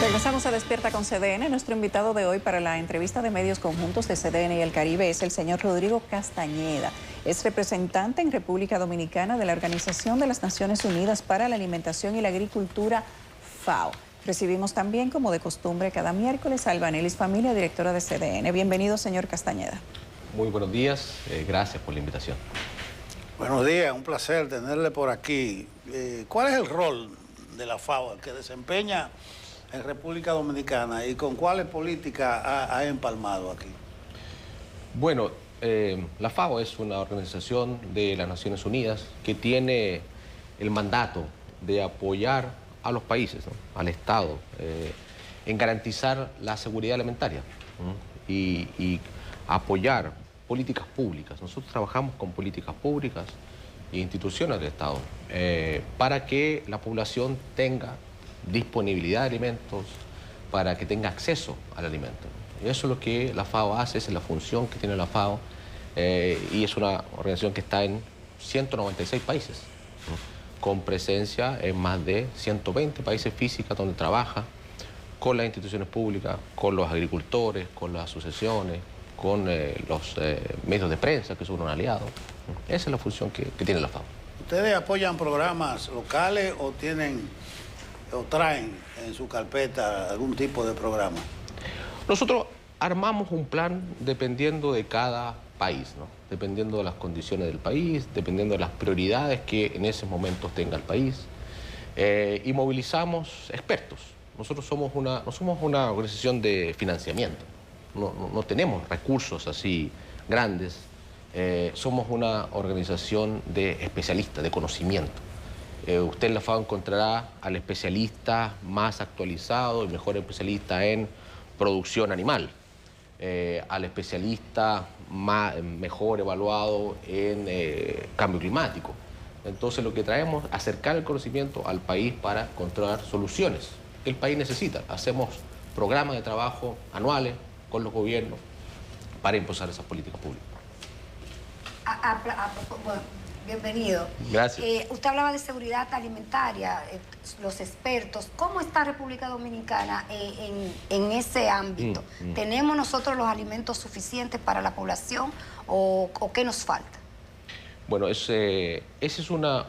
Regresamos a Despierta con CDN. Nuestro invitado de hoy para la entrevista de medios conjuntos de CDN y el Caribe es el señor Rodrigo Castañeda. Es representante en República Dominicana de la Organización de las Naciones Unidas para la Alimentación y la Agricultura, FAO. Recibimos también, como de costumbre, cada miércoles a Albanelis Familia, directora de CDN. Bienvenido, señor Castañeda. Muy buenos días, gracias por la invitación. Buenos días, un placer tenerle por aquí. ¿Cuál es el rol de la FAO que desempeña en República Dominicana y con cuáles políticas ha empalmado aquí? Bueno, la FAO es una organización de las Naciones Unidas que tiene el mandato de apoyar a los países, ¿no?, al Estado, en garantizar la seguridad alimentaria, ¿no?, y apoyar políticas públicas. Nosotros trabajamos con políticas públicas e instituciones del Estado para que la población tenga disponibilidad de alimentos, para que tenga acceso al alimento. Y eso es lo que la FAO hace, esa es la función que tiene la FAO, y es una organización que está en 196 países, ¿no?, con presencia en más de 120 países físicos donde trabaja con las instituciones públicas, con los agricultores, con las asociaciones, con los medios de prensa, que son un aliado. Esa es la función que tiene la FAO. ¿Ustedes apoyan programas locales o traen en su carpeta algún tipo de programa? Nosotros armamos un plan dependiendo de cada país, ¿no?, dependiendo de las condiciones del país, dependiendo de las prioridades que en ese momento tenga el país, y movilizamos expertos. Nosotros no somos una organización de financiamiento, no tenemos recursos así grandes, somos una organización de especialistas, de conocimiento. Usted en la FAO encontrará al especialista más actualizado, el mejor especialista en producción animal, al especialista mejor evaluado en cambio climático. Entonces lo que traemos es acercar el conocimiento al país para encontrar soluciones que el país necesita. Hacemos programas de trabajo anuales con los gobiernos para impulsar esas políticas públicas. Bueno, bienvenido. Gracias. Usted hablaba de seguridad alimentaria, los expertos. ¿Cómo está República Dominicana en ese ámbito? ¿Tenemos nosotros los alimentos suficientes para la población o qué nos falta? Bueno, esa es una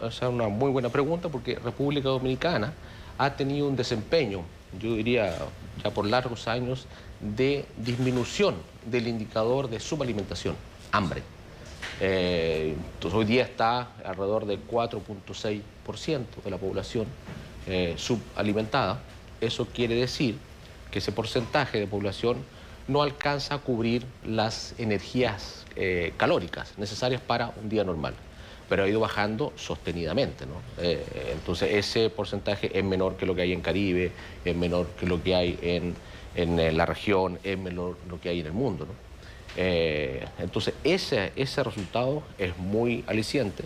muy buena pregunta, porque República Dominicana ha tenido un desempeño, yo diría ya por largos años, de disminución del indicador de subalimentación, hambre. Entonces, hoy día está alrededor del 4.6% de la población subalimentada. Eso quiere decir que ese porcentaje de población no alcanza a cubrir las energías calóricas necesarias para un día normal, pero ha ido bajando sostenidamente, ¿no? Entonces ese porcentaje es menor que lo que hay en Caribe, es menor que lo que hay en la región, es menor que lo que hay en el mundo, ¿no? Entonces ese resultado es muy aliciente,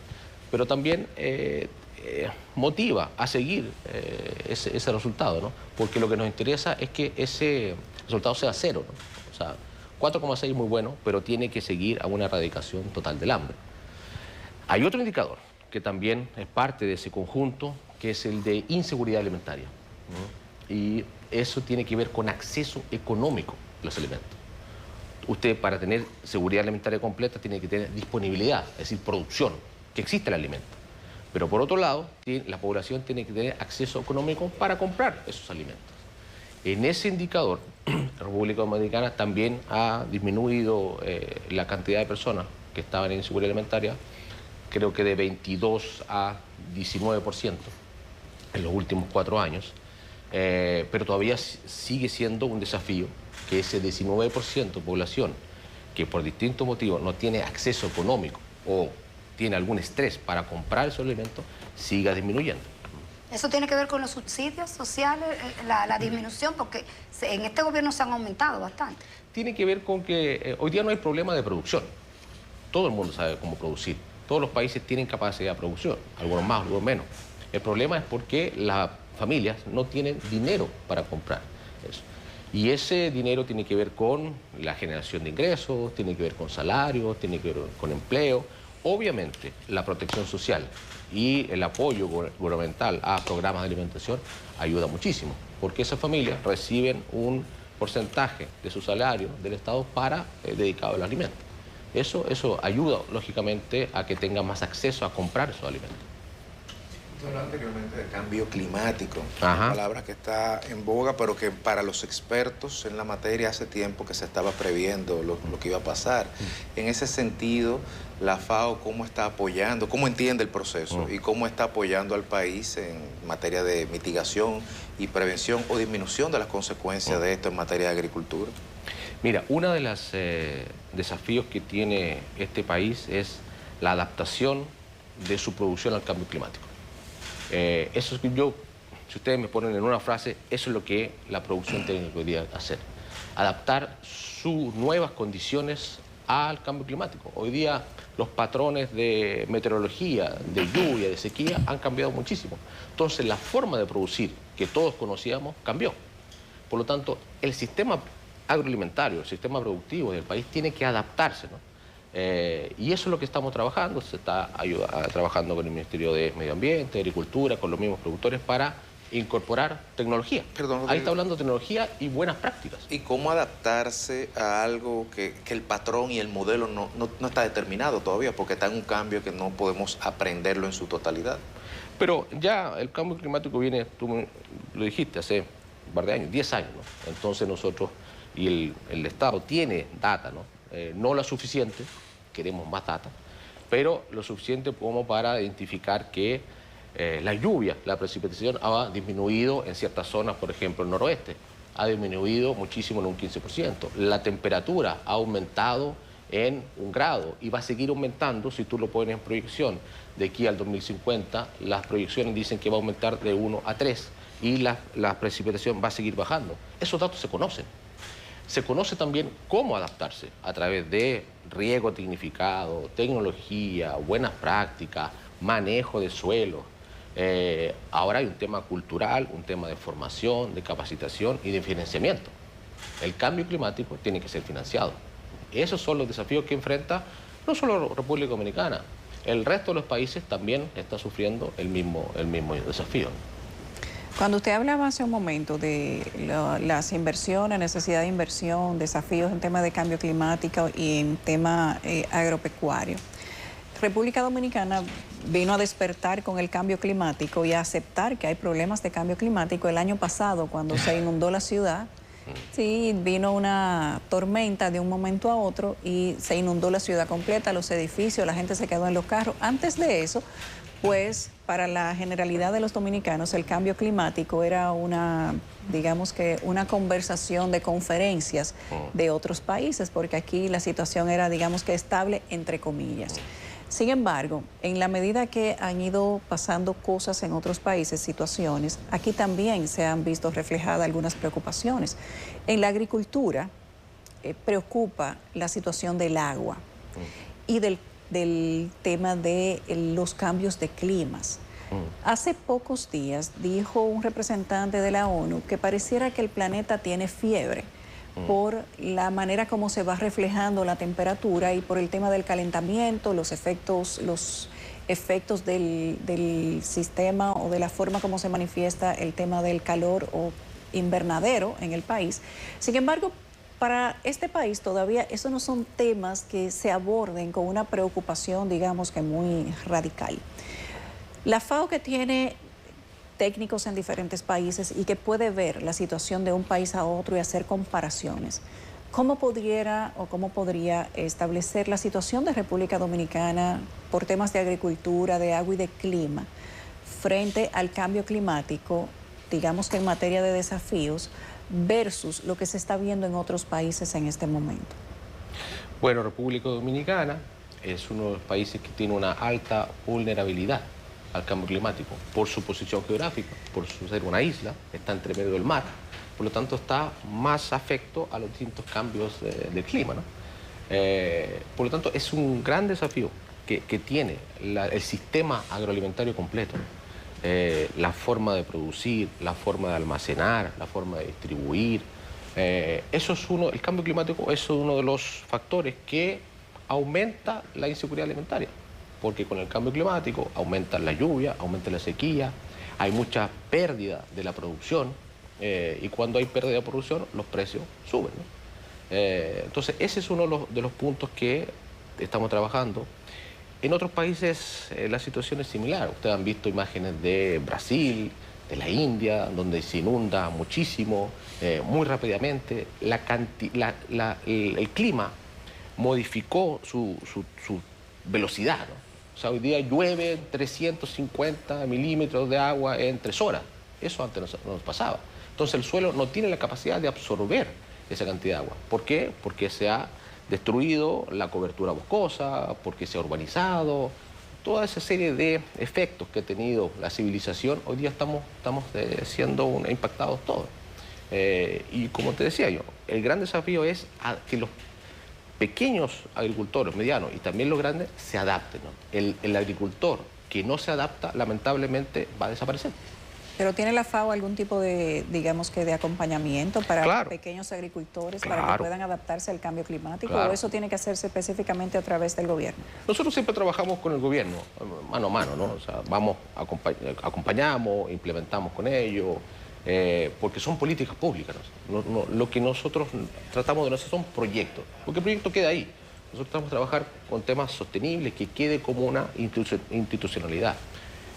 pero también motiva a seguir ese resultado, ¿no? Porque lo que nos interesa es que ese resultado sea cero, ¿no? O sea, 4,6 es muy bueno, pero tiene que seguir a una erradicación total del hambre. Hay otro indicador que también es parte de ese conjunto, que es el de inseguridad alimentaria, ¿no? Y eso tiene que ver con acceso económico a los alimentos. Usted, para tener seguridad alimentaria completa, tiene que tener disponibilidad, es decir, producción, que existe el alimento. Pero por otro lado, la población tiene que tener acceso económico para comprar esos alimentos. En ese indicador, la República Dominicana también ha disminuido la cantidad de personas que estaban en inseguridad alimentaria, creo que de 22 a 19% en los últimos 4 años, pero todavía sigue siendo un desafío que ese 19% de población que por distintos motivos no tiene acceso económico o tiene algún estrés para comprar esos alimentos, siga disminuyendo. ¿Eso tiene que ver con los subsidios sociales, la disminución? Porque en este gobierno se han aumentado bastante. Tiene que ver con que hoy día no hay problema de producción. Todo el mundo sabe cómo producir. Todos los países tienen capacidad de producción, algunos más, algunos menos. El problema es porque las familias no tienen dinero para comprar eso. Y ese dinero tiene que ver con la generación de ingresos, tiene que ver con salarios, tiene que ver con empleo. Obviamente, la protección social y el apoyo gubernamental a programas de alimentación ayuda muchísimo. porque esas familias reciben un porcentaje de su salario del Estado para dedicado al alimento. Eso ayuda, lógicamente, a que tengan más acceso a comprar esos alimentos. Usted habló anteriormente del cambio climático, Ajá. una palabra que está en boga, pero que para los expertos en la materia hace tiempo que se estaba previendo lo que iba a pasar. En ese sentido, la FAO, ¿cómo está apoyando, cómo entiende el proceso y cómo está apoyando al país en materia de mitigación y prevención o disminución de las consecuencias de esto en materia de agricultura? Mira, uno de los desafíos que tiene este país es la adaptación de su producción al cambio climático. Eso es que si ustedes me ponen en una frase, eso es lo que la producción tiene que debería hacer. Adaptar sus nuevas condiciones al cambio climático. Hoy día los patrones de meteorología, de lluvia, de sequía han cambiado muchísimo. Entonces la forma de producir que todos conocíamos cambió. Por lo tanto, el sistema agroalimentario, el sistema productivo del país tiene que adaptarse, ¿no? Y eso es lo que estamos trabajando. Se está trabajando con el Ministerio de Medio Ambiente, Agricultura, con los mismos productores para incorporar tecnología. Perdón, ahí está hablando de tecnología y buenas prácticas. ¿Y cómo adaptarse a algo que el patrón y el modelo no está determinado todavía? Porque está en un cambio que no podemos aprenderlo en su totalidad. Pero ya el cambio climático viene, tú lo dijiste, hace un par de años, 10 años, ¿no? Entonces nosotros, y el Estado tiene data, ¿no? No la suficiente, queremos más data, pero lo suficiente como para identificar que la lluvia, la precipitación ha disminuido en ciertas zonas, por ejemplo el noroeste, ha disminuido muchísimo en un 15%. La temperatura ha aumentado en 1 grado y va a seguir aumentando si tú lo pones en proyección. De aquí al 2050, las proyecciones dicen que va a aumentar de 1 a 3 y la precipitación va a seguir bajando. Esos datos se conocen. Se conoce también cómo adaptarse a través de riego tecnificado, tecnología, buenas prácticas, manejo de suelo. Ahora hay un tema cultural, un tema de formación, de capacitación y de financiamiento. El cambio climático tiene que ser financiado. Esos son los desafíos que enfrenta no solo República Dominicana, el resto de los países también está sufriendo el mismo desafío. Cuando usted hablaba hace un momento de las inversiones, necesidad de inversión, desafíos en tema de cambio climático y en tema agropecuario, República Dominicana vino a despertar con el cambio climático y a aceptar que hay problemas de cambio climático. El año pasado, cuando se inundó la ciudad, sí, vino una tormenta de un momento a otro y se inundó la ciudad completa, los edificios, la gente se quedó en los carros. Antes de eso, pues para la generalidad de los dominicanos el cambio climático era digamos que una conversación de conferencias de otros países, porque aquí la situación era, digamos que estable, entre comillas. Sin embargo, en la medida que han ido pasando cosas en otros países, situaciones, aquí también se han visto reflejadas algunas preocupaciones. En la agricultura preocupa la situación del agua y del tema de los cambios de climas. Hace pocos días dijo un representante de la ONU que pareciera que el planeta tiene fiebre por la manera como se va reflejando la temperatura y por el tema del calentamiento, los efectos del sistema o de la forma como se manifiesta el tema del calor o invernadero en el país. Sin embargo, para este país todavía esos no son temas que se aborden con una preocupación, digamos que muy radical. La FAO, que tiene técnicos en diferentes países y que puede ver la situación de un país a otro y hacer comparaciones, ¿cómo podría establecer la situación de República Dominicana por temas de agricultura, de agua y de clima frente al cambio climático, digamos que en materia de desafíos, versus lo que se está viendo en otros países en este momento? Bueno, República Dominicana es uno de los países que tiene una alta vulnerabilidad al cambio climático por su posición geográfica, por ser una isla, está entre medio del mar, por lo tanto está más afecto a los distintos cambios del clima, ¿no? Por lo tanto es un gran desafío que tiene el sistema agroalimentario completo, ¿no? La forma de producir, la forma de almacenar, la forma de distribuir. Eso es el cambio climático es uno de los factores que aumenta la inseguridad alimentaria, porque con el cambio climático aumenta la lluvia, aumenta la sequía, hay mucha pérdida de la producción, y cuando hay pérdida de producción, los precios suben, ¿no? Entonces, ese es uno de los puntos que estamos trabajando. En otros países la situación es similar. Ustedes han visto imágenes de Brasil, de la India, donde se inunda muchísimo, muy rápidamente. El clima modificó su velocidad, ¿no? O sea, hoy día llueve 350 milímetros de agua en 3 horas. Eso antes no nos pasaba. Entonces el suelo no tiene la capacidad de absorber esa cantidad de agua. ¿Por qué? Porque se ha destruido la cobertura boscosa, porque se ha urbanizado. Toda esa serie de efectos que ha tenido la civilización, hoy día estamos siendo impactados todos. Y como te decía yo, el gran desafío es que los pequeños agricultores, medianos y también los grandes se adapten, ¿no? El agricultor que no se adapta, lamentablemente, va a desaparecer. ¿Pero tiene la FAO algún tipo de, digamos que de acompañamiento para Claro. pequeños agricultores para Claro. que puedan adaptarse al cambio climático? Claro. ¿O eso tiene que hacerse específicamente a través del gobierno? Nosotros siempre trabajamos con el gobierno, mano a mano, ¿no? O sea, vamos, acompañamos, implementamos con ellos, porque son políticas públicas, ¿no? Lo que nosotros tratamos de hacer son proyectos, porque el proyecto queda ahí. Nosotros estamos trabajando con temas sostenibles, que quede como una institucionalidad.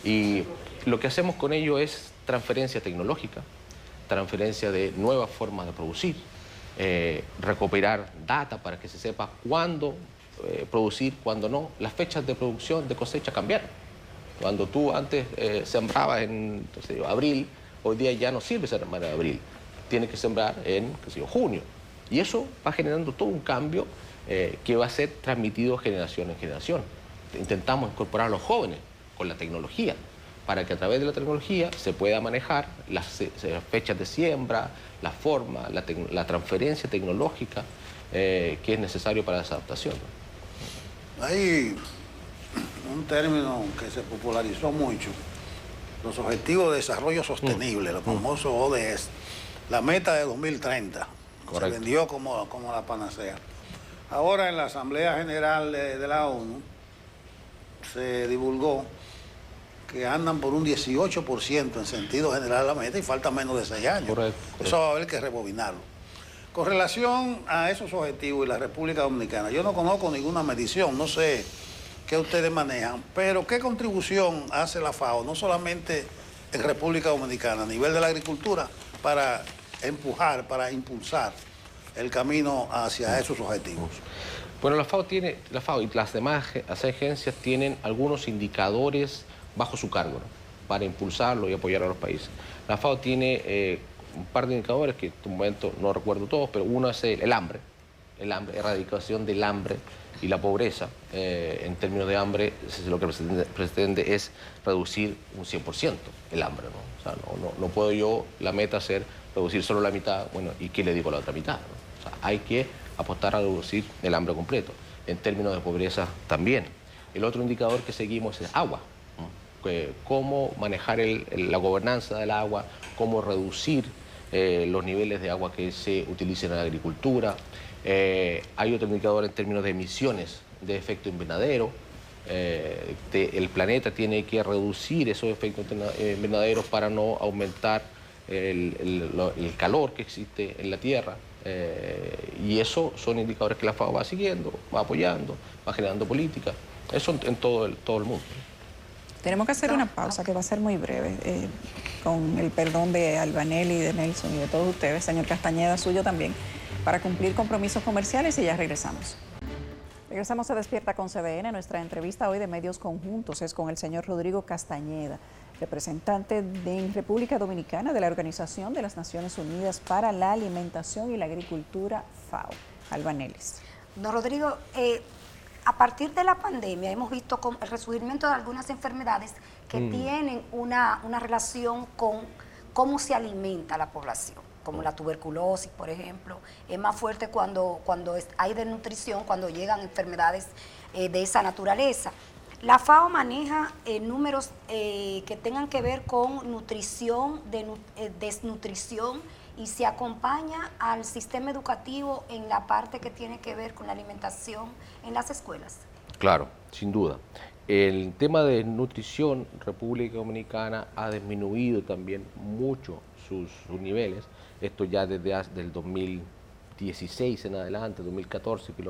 Y lo que hacemos con ello es transferencia tecnológica, transferencia de nuevas formas de producir, recuperar data para que se sepa cuándo producir, cuándo no. Las fechas de producción, de cosecha cambiaron. Cuando tú antes sembrabas en abril, hoy día ya no sirve sembrar en abril. Tienes que sembrar en junio. Y eso va generando todo un cambio que va a ser transmitido generación en generación. Intentamos incorporar a los jóvenes con la tecnología, para que a través de la tecnología se pueda manejar las fechas de siembra, la forma, la transferencia tecnológica que es necesario para esa adaptación. Hay un término que se popularizó mucho, los Objetivos de Desarrollo Sostenible, los famosos ODS, la meta de 2030. Correcto. Se vendió como la panacea. Ahora en la Asamblea General de la ONU se divulgó que andan por un 18% en sentido general de la meta y falta menos de 6 años. Correcto. Eso va a haber que rebobinarlo. Con relación a esos objetivos y la República Dominicana, yo no conozco ninguna medición, no sé qué ustedes manejan, pero ¿qué contribución hace la FAO, no solamente en República Dominicana, a nivel de la agricultura, para empujar, para impulsar el camino hacia esos objetivos? Bueno, la FAO y las demás agencias tienen algunos indicadores bajo su cargo, ¿no? Para impulsarlo y apoyar a los países. La FAO tiene un par de indicadores que en este momento no recuerdo todos, pero uno es el hambre, erradicación del hambre y la pobreza. En términos de hambre, lo que pretende es reducir un 100% el hambre, ¿no? O sea, no puedo yo, la meta ser reducir solo la mitad, bueno, ¿y qué le digo a la otra mitad, ¿no? O sea, hay que apostar a reducir el hambre completo. En términos de pobreza también. El otro indicador que seguimos es agua. Cómo manejar la gobernanza del agua, cómo reducir los niveles de agua que se utilicen en la agricultura. Hay otro indicador en términos de emisiones de efecto invernadero. El planeta tiene que reducir esos efectos invernaderos para no aumentar el calor que existe en la Tierra. Y eso son indicadores que la FAO va siguiendo, va apoyando, va generando políticas. Eso en todo el mundo. Tenemos que hacer una pausa que va a ser muy breve, con el perdón de Albanelli, de Nelson y de todos ustedes, señor Castañeda, suyo también, para cumplir compromisos comerciales y ya regresamos. Regresamos a Despierta con CDN. Nuestra entrevista hoy de Medios Conjuntos es con el señor Rodrigo Castañeda, representante en República Dominicana de la Organización de las Naciones Unidas para la Alimentación y la Agricultura, FAO. Albanelli. Don Rodrigo, a partir de la pandemia hemos visto el resurgimiento de algunas enfermedades que tienen una relación con cómo se alimenta la población, como la tuberculosis, por ejemplo. Es más fuerte cuando hay desnutrición, cuando llegan enfermedades de esa naturaleza. La FAO maneja números que tengan que ver con nutrición, desnutrición, y se acompaña al sistema educativo en la parte que tiene que ver con la alimentación en las escuelas. Claro, sin duda. El tema de nutrición, República Dominicana ha disminuido también mucho sus niveles. Esto ya desde el 2016 en adelante, 2014, que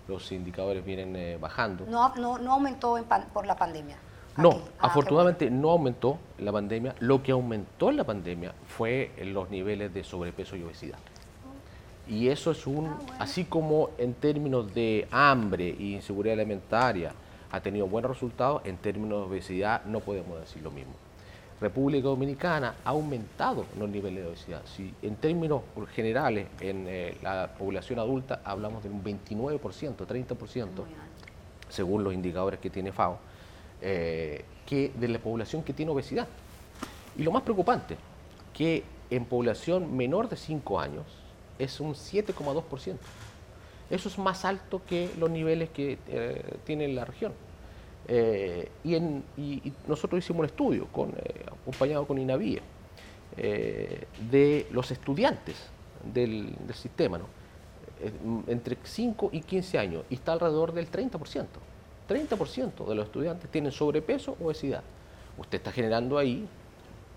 los indicadores vienen bajando. No aumentó por la pandemia. No, Aquí. afortunadamente no aumentó la pandemia. Lo que aumentó en la pandemia fue los niveles de sobrepeso y obesidad. Y eso es así como en términos de hambre y inseguridad alimentaria ha tenido buenos resultados, en términos de obesidad no podemos decir lo mismo. República Dominicana ha aumentado los niveles de obesidad. Si en términos generales, en la población adulta hablamos de un 29%, 30%, según los indicadores que tiene FAO, que de la población que tiene obesidad. Y lo más preocupante, que en población menor de 5 años es un 7,2%. Eso es más alto que los niveles que tiene la región. Y nosotros hicimos un estudio acompañado con INAVIE de los estudiantes del sistema, ¿no? Entre 5 y 15 años, y está alrededor del 30%. 30% de los estudiantes tienen sobrepeso o obesidad. Usted está generando ahí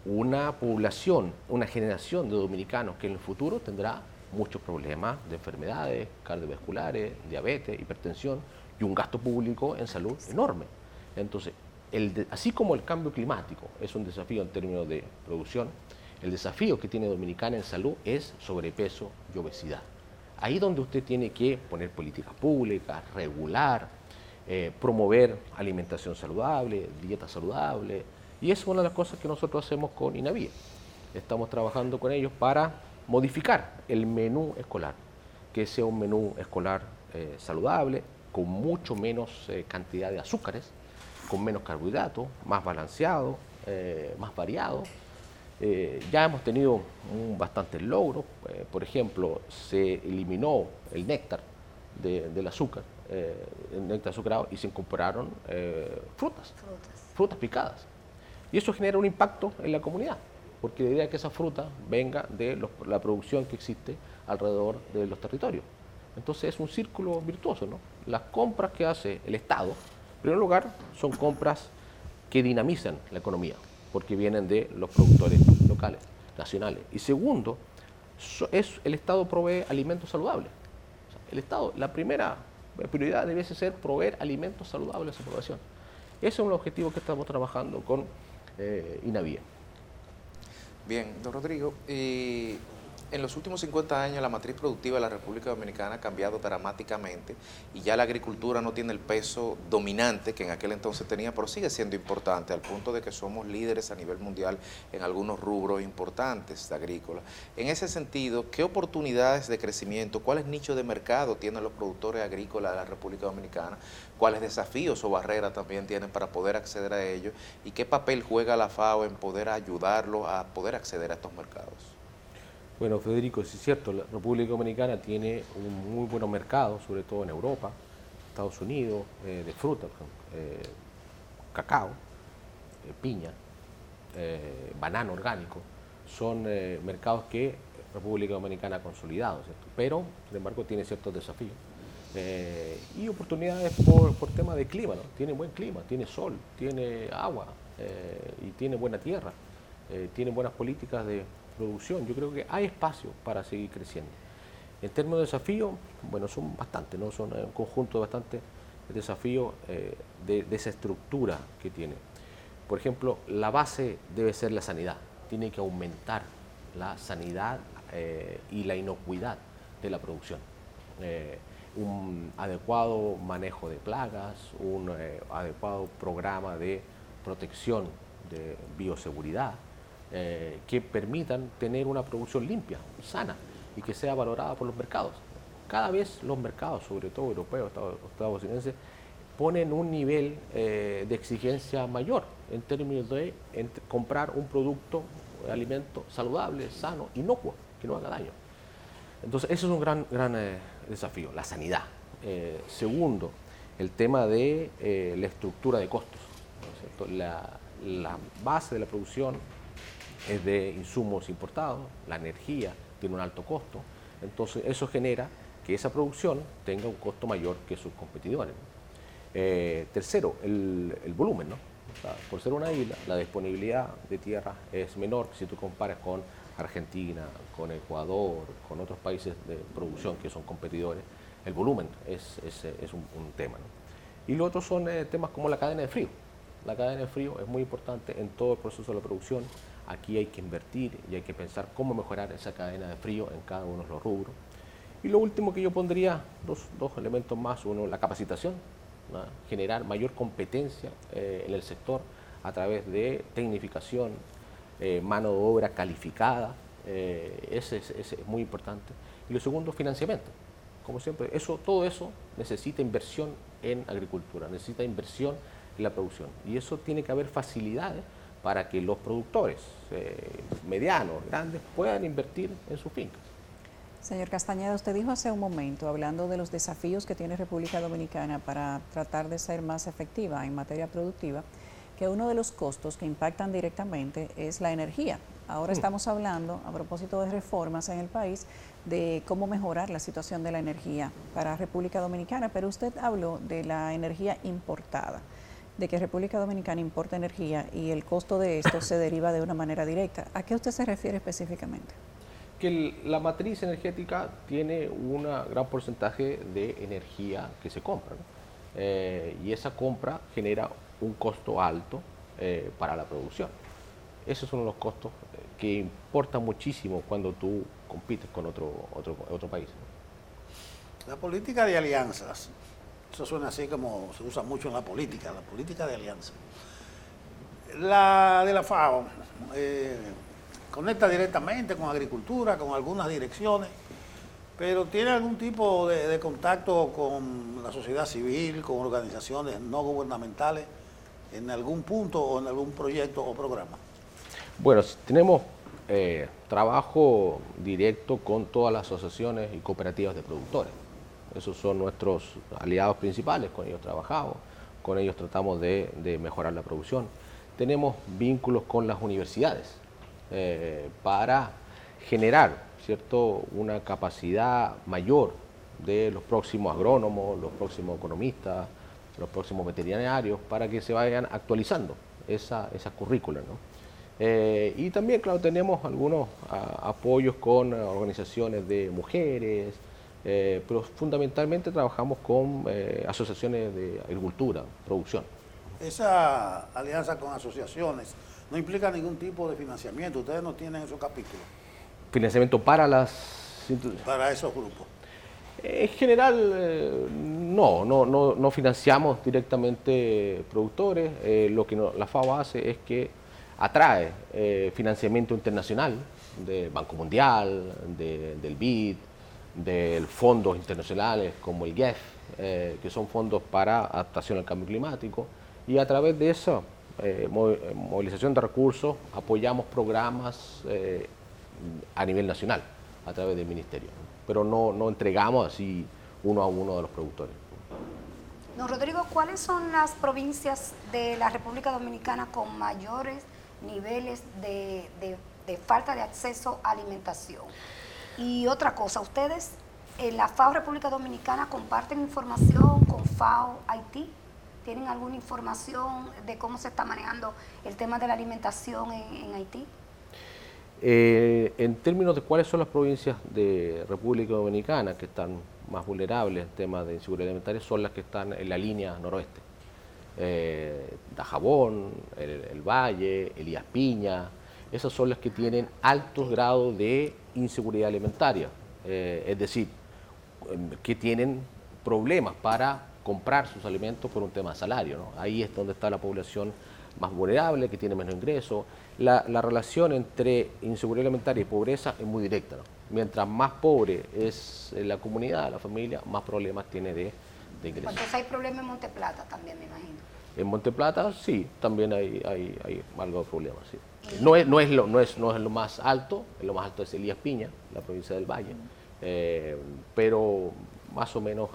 una población, una generación de dominicanos que en el futuro tendrá muchos problemas de enfermedades cardiovasculares, diabetes, hipertensión y un gasto público en salud enorme. Entonces, así como el cambio climático es un desafío en términos de producción, el desafío que tiene Dominicana en salud es sobrepeso y obesidad. Ahí donde usted tiene que poner políticas públicas, regular, promover alimentación saludable, dieta saludable, y eso es una de las cosas que nosotros hacemos con INAVIE. Estamos trabajando con ellos para modificar el menú escolar, que sea un menú escolar saludable, con mucho menos cantidad de azúcares, con menos carbohidratos, más balanceado, más variado. Ya hemos tenido bastantes logros. Por ejemplo, se eliminó el néctar del azúcar, el néctar azucarado, y se incorporaron frutas picadas. Y eso genera un impacto en la comunidad, porque la idea es que esa fruta venga de la producción que existe alrededor de los territorios. Entonces es un círculo virtuoso, ¿no? Las compras que hace el Estado, en primer lugar, son compras que dinamizan la economía, porque vienen de los productores locales, nacionales. Y segundo, el Estado provee alimentos saludables. O sea, el Estado, la primera prioridad debe ser proveer alimentos saludables a su población. Ese es un objetivo que estamos trabajando con INAVIE. Bien, don Rodrigo, en los últimos 50 años la matriz productiva de la República Dominicana ha cambiado dramáticamente y ya la agricultura no tiene el peso dominante que en aquel entonces tenía, pero sigue siendo importante al punto de que somos líderes a nivel mundial en algunos rubros importantes de agrícola. En ese sentido, ¿qué oportunidades de crecimiento, cuáles nichos de mercado tienen los productores agrícolas de la República Dominicana? ¿Cuáles desafíos o barreras también tienen para poder acceder a ellos? ¿Y qué papel juega la FAO en poder ayudarlos a poder acceder a estos mercados? Bueno, Federico, sí es cierto, la República Dominicana tiene un muy buen mercado, sobre todo en Europa, Estados Unidos, de frutas, cacao, piña, banano orgánico. Son mercados que República Dominicana ha consolidado, ¿cierto? Pero, sin embargo, tiene ciertos desafíos. Y oportunidades por tema de clima, ¿no? Tiene buen clima, tiene sol, tiene agua y tiene buena tierra, tiene buenas políticas de producción. Yo creo que hay espacio para seguir creciendo. En términos de desafíos, bueno, son bastantes, ¿no? Son un conjunto de bastantes desafíos de esa estructura que tiene. Por ejemplo, la base debe ser la sanidad. Tiene que aumentar la sanidad y la inocuidad de la producción. Un adecuado manejo de plagas, un adecuado programa de protección de bioseguridad, que permitan tener una producción limpia, sana y que sea valorada por los mercados. Cada vez los mercados, sobre todo europeos, estadounidenses, ponen un nivel de exigencia mayor en términos de comprar un producto, alimento saludable, sano, inocuo, que no haga daño. Entonces, eso es un gran desafío, la sanidad. Segundo, el tema de la estructura de costos, ¿no es cierto? La base de la producción es de insumos importados, la energía tiene un alto costo, entonces eso genera que esa producción tenga un costo mayor que sus competidores, ¿no? Tercero, el volumen, ¿no? O sea, por ser una isla, la disponibilidad de tierra es menor si tú comparas con Argentina, con Ecuador, con otros países de producción que son competidores, el volumen es un tema, ¿no? Y lo otro son temas como la cadena de frío. La cadena de frío es muy importante en todo el proceso de la producción. Aquí hay que invertir y hay que pensar cómo mejorar esa cadena de frío en cada uno de los rubros. Y lo último que yo pondría, dos elementos más. Uno, la capacitación, ¿no? Generar mayor competencia en el sector a través de tecnificación, mano de obra calificada. Ese es muy importante. Y lo segundo, financiamiento. Como siempre, todo eso necesita inversión en agricultura, necesita inversión en la producción. Y eso tiene que haber facilidades para que los productores medianos, grandes, puedan invertir en sus fincas. Señor Castañeda, usted dijo hace un momento, hablando de los desafíos que tiene República Dominicana para tratar de ser más efectiva en materia productiva, que uno de los costos que impactan directamente es la energía. Ahora estamos hablando, a propósito de reformas en el país, de cómo mejorar la situación de la energía para República Dominicana, pero usted habló de la energía importada, de que República Dominicana importa energía y el costo de esto se deriva de una manera directa. ¿A qué usted se refiere específicamente? Que la matriz energética tiene un gran porcentaje de energía que se compra, ¿no? Y esa compra genera un costo alto para la producción. Esos son los costos que importan muchísimo cuando tú compites con otro país, ¿no? La política de alianzas, eso suena así como se usa mucho en la política de alianzas. La de la FAO conecta directamente con agricultura, con algunas direcciones, pero tiene algún tipo de contacto con la sociedad civil, con organizaciones no gubernamentales, en algún punto o en algún proyecto o programa. Bueno, tenemos trabajo directo con todas las asociaciones y cooperativas de productores. Esos son nuestros aliados principales, con ellos trabajamos, con ellos tratamos de mejorar la producción. Tenemos vínculos con las universidades para generar, ¿cierto?, una capacidad mayor de los próximos agrónomos, los próximos economistas, los próximos veterinarios, para que se vayan actualizando esas currículas, ¿no? Y también, claro, tenemos algunos apoyos con organizaciones de mujeres, pero fundamentalmente trabajamos con asociaciones de agricultura, producción. Esa alianza con asociaciones no implica ningún tipo de financiamiento. Ustedes no tienen esos capítulos. ¿Financiamiento para esos grupos? En general, no financiamos directamente productores. Lo que la FAO hace es que atrae financiamiento internacional del Banco Mundial, del BID, de fondos internacionales como el GEF, que son fondos para adaptación al cambio climático, y a través de esa movilización de recursos apoyamos programas a nivel nacional a través del ministerio, pero no entregamos así uno a uno de los productores. Don Rodrigo, ¿cuáles son las provincias de la República Dominicana con mayores niveles de falta de acceso a alimentación? Y otra cosa, ¿ustedes en la FAO República Dominicana comparten información con FAO Haití? ¿Tienen alguna información de cómo se está manejando el tema de la alimentación en Haití? En términos de cuáles son las provincias de República Dominicana que están más vulnerables en temas de inseguridad alimentaria, son las que están en la línea noroeste. Dajabón, el Valle, Elías Piña, esas son las que tienen altos grados de inseguridad alimentaria, es decir, que tienen problemas para comprar sus alimentos por un tema de salario, ¿no? Ahí es donde está la población más vulnerable, que tiene menos ingresos. La relación entre inseguridad alimentaria y pobreza es muy directa, ¿no? Mientras más pobre es la comunidad, la familia, más problemas tiene de ingresos. Entonces hay problemas en Monteplata también, me imagino. En Monteplata sí, también hay algo de problemas, sí. No es lo más alto, lo más alto es Elías Piña, la provincia del Valle, pero más o menos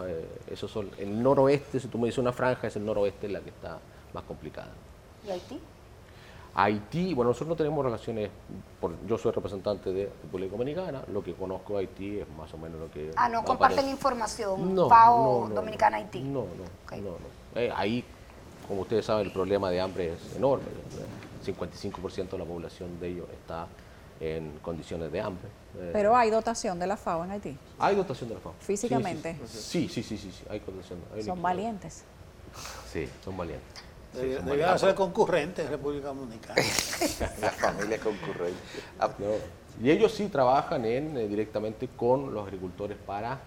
esos son, el noroeste, si tú me dices una franja, es el noroeste la que está más complicada. ¿Y Haití? Haití, bueno, nosotros no tenemos relaciones, yo soy representante de República Dominicana, lo que conozco de Haití es más o menos lo que... no comparten información, no, FAO Dominicana Haití. No. Ahí, como ustedes saben, el problema de hambre es enorme. El 55% de la población de ellos está en condiciones de hambre. Pero hay dotación de la FAO en Haití. Hay dotación de la FAO. Físicamente. Sí, hay dotación. Son valientes. Sí, son valientes. Debían ser concurrentes en República Dominicana. La familia concurrente. No, y ellos sí trabajan directamente con los agricultores para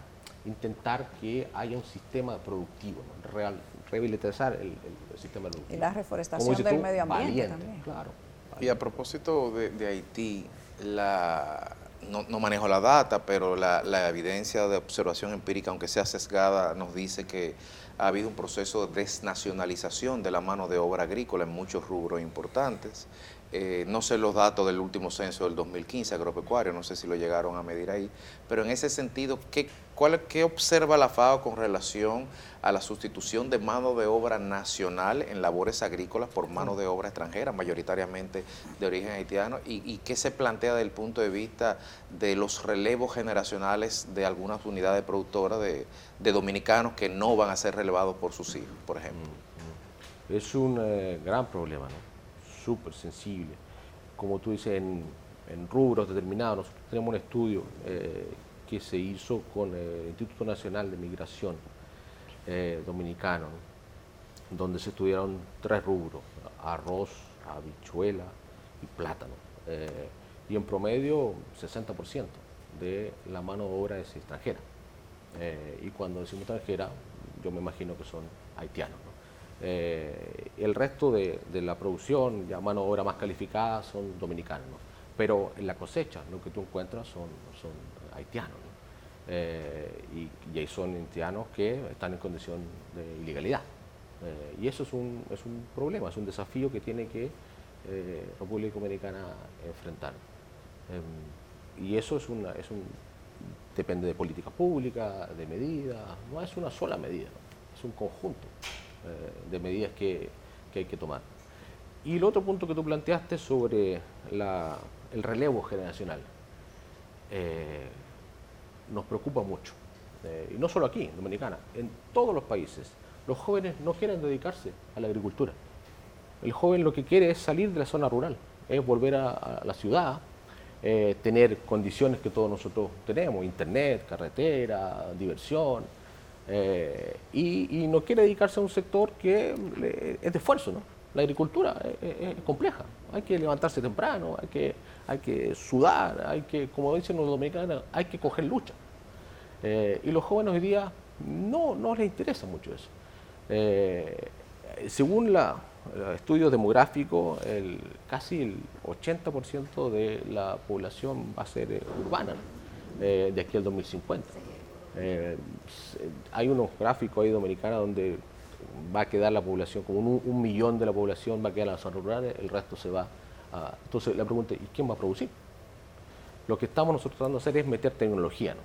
intentar que haya un sistema productivo, ¿no? Revitalizar el sistema productivo. Y la reforestación del medio ambiente valiente, también. Claro. Y a propósito de Haití, no manejo la data, pero la evidencia de observación empírica, aunque sea sesgada, nos dice que ha habido un proceso de desnacionalización de la mano de obra agrícola en muchos rubros importantes. No sé los datos del último censo del 2015 agropecuario, no sé si lo llegaron a medir ahí, pero en ese sentido, ¿qué observa la FAO con relación a la sustitución de mano de obra nacional en labores agrícolas por mano de obra extranjera, mayoritariamente de origen haitiano? ¿Y qué se plantea desde el punto de vista de los relevos generacionales de algunas unidades productoras de dominicanos que no van a ser relevados por sus hijos, por ejemplo? Es un gran problema, ¿no? Súper sensible. Como tú dices, en rubros determinados, nosotros tenemos un estudio que se hizo con el Instituto Nacional de Migración Dominicano, ¿no? Donde se estudiaron 3 rubros: arroz, habichuela y plátano. Y en promedio, 60% de la mano de obra es extranjera. Y cuando decimos extranjera, yo me imagino que son haitianos, ¿no? El resto de la producción, ya mano de obra más calificada, son dominicanos, ¿no? Pero en la cosecha lo que tú encuentras son haitianos, ¿no? Y ahí son haitianos que están en condición de ilegalidad. Y eso es un problema, es un desafío que tiene que República Dominicana enfrentar. Y eso depende de política pública, de medidas, no es una sola medida, ¿no? Es un conjunto de medidas que hay que tomar. Y el otro punto que tú planteaste sobre el relevo generacional nos preocupa mucho. Y no solo aquí, en Dominicana, en todos los países. Los jóvenes no quieren dedicarse a la agricultura. El joven lo que quiere es salir de la zona rural, es volver a la ciudad, tener condiciones que todos nosotros tenemos: internet, carretera, diversión. Y no quiere dedicarse a un sector que es de esfuerzo, ¿no? La agricultura es compleja, hay que levantarse temprano, hay que sudar, como dicen los dominicanos, hay que coger lucha. Y los jóvenes hoy día no les interesa mucho eso. Según los estudios demográficos, casi el 80% de la población va a ser urbana, ¿no? De aquí al 2050. Hay unos gráficos ahí dominicanos donde va a quedar la población, como 1 millón de la población va a quedar en las zonas rurales, el resto se va a... Entonces la pregunta es, ¿y quién va a producir? Lo que estamos nosotros tratando de hacer es meter tecnología, ¿no?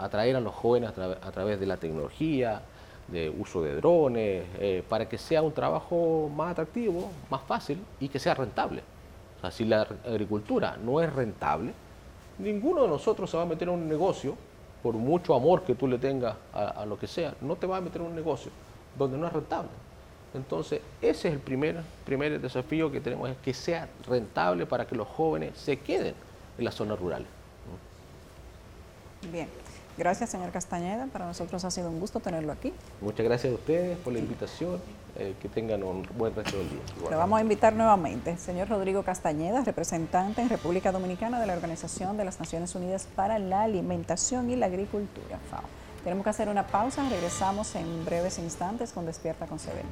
Atraer a los jóvenes a través de la tecnología, de uso de drones, para que sea un trabajo más atractivo, más fácil y que sea rentable. O sea, si la agricultura no es rentable, ninguno de nosotros se va a meter en un negocio. Por mucho amor que tú le tengas a lo que sea, no te vas a meter en un negocio donde no es rentable. Entonces, ese es el primer desafío que tenemos, es que sea rentable para que los jóvenes se queden en las zonas rurales. Bien, gracias, señor Castañeda. Para nosotros ha sido un gusto tenerlo aquí. Muchas gracias a ustedes por la invitación. Que tengan un buen resto del día. Lo vamos a invitar nuevamente. Señor Rodrigo Castañeda, representante en República Dominicana de la Organización de las Naciones Unidas para la Alimentación y la Agricultura, FAO. Tenemos que hacer una pausa, regresamos en breves instantes con Despierta con CDN.